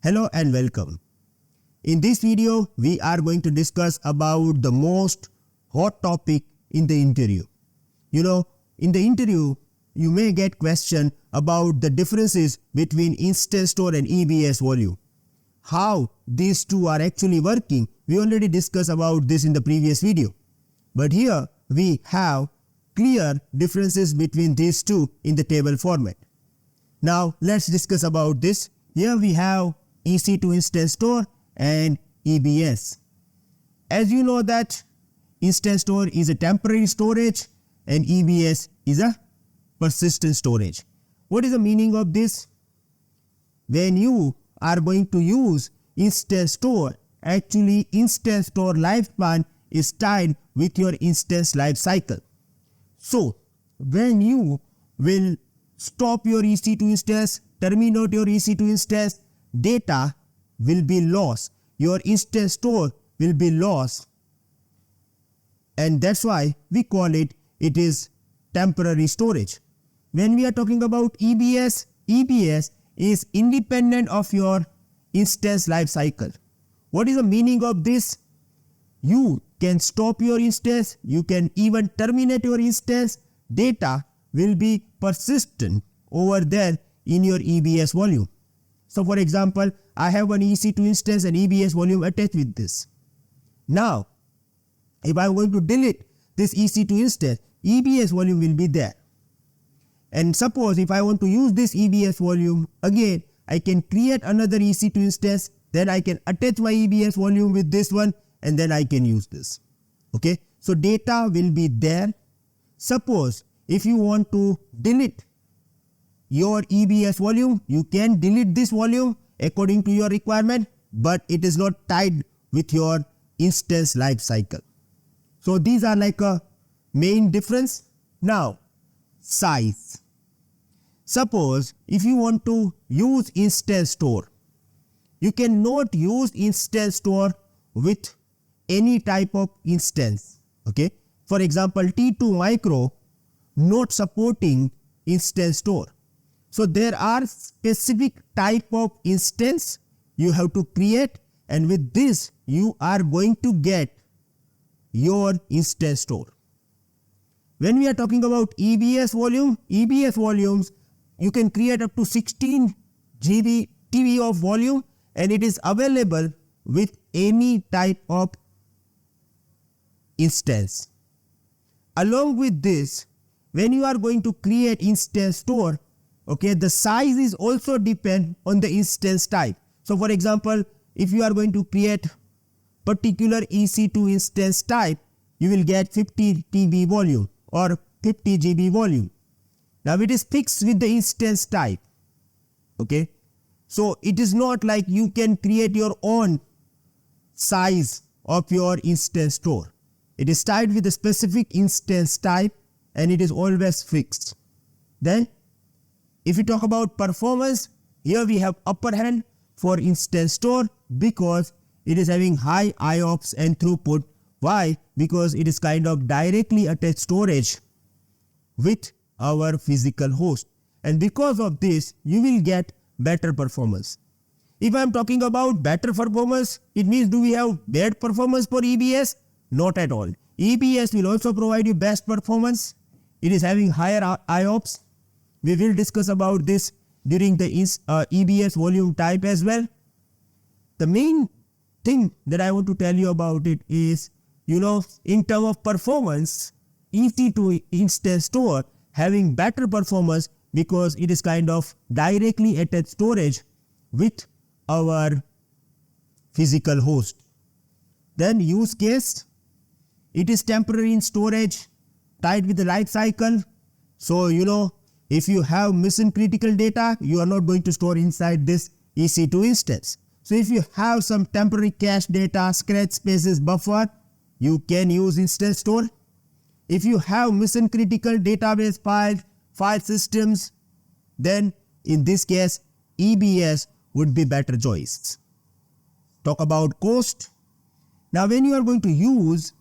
Hello and welcome. In this video, we are going to discuss about the most hot topic in the interview. In the interview, you may get question about the differences between instance store and EBS volume. How these two are actually working, we already discussed about this in the previous video. But here we have clear differences between these two in the table format. Now let's discuss about this. Here we have EC2 instance store and EBS. As you know that instance store is a temporary storage and EBS is a persistent storage. What is the meaning of this? When you are going to use instance store, actually instance store lifespan is tied with your instance life cycle. So when you will stop your EC2 instance, terminate your EC2 instance, data will be lost. Your instance store will be lost. And that's why we call it is temporary storage. When we are talking about EBS, EBS is independent of your instance life cycle. What is the meaning of this? You can stop your instance, you can even terminate your instance, data will be persistent over there in your EBS volume. So for example, I have an EC2 instance and EBS volume attached with this. Now, if I am going to delete this EC2 instance, EBS volume will be there. And suppose if I want to use this EBS volume, again, I can create another EC2 instance, then I can attach my EBS volume with this one, and then I can use this. Okay, so data will be there. Suppose if you want to delete your EBS volume, you can delete this volume according to your requirement, but it is not tied with your instance life cycle. So these are like a main difference. Now, size. Suppose if you want to use instance store, you cannot use instance store with any type of instance. Okay, for example, T2 micro not supporting instance store. So there are specific type of instance you have to create, and with this you are going to get your instance store. When we are talking about EBS volume, EBS volumes, you can create up to 16 GB TB of volume, and it is available with any type of instance. Along with this, when you are going to create instance store, okay, the size is also depend on the instance type. So for example, if you are going to create particular EC2 instance type, you will get 50 TB volume or 50 GB volume. Now it is fixed with the instance type. Okay, so it is not like you can create your own size of your instance store. It is tied with a specific instance type and it is always fixed. Then if we talk about performance, here we have upper hand for instance store because it is having high IOPS and throughput. Why? Because it is kind of directly attached storage with our physical host, and because of this you will get better performance. If I am talking about better performance, it means do we have bad performance for EBS? Not at all. EBS will also provide you best performance. It is having higher IOPS. We will discuss about this during the EBS volume type as well. The main thing that I want to tell you about it is, in terms of performance, EC2 instance store having better performance because it is kind of directly attached storage with our physical host. Then use case, it is temporary in storage, tied with the life cycle. So if you have mission critical data, you are not going to store inside this EC2 instance. So if you have some temporary cache data, scratch spaces, buffer, you can use instance store. If you have mission critical database file systems, then in this case EBS would be better choice. Talk about cost. Now when you are going to use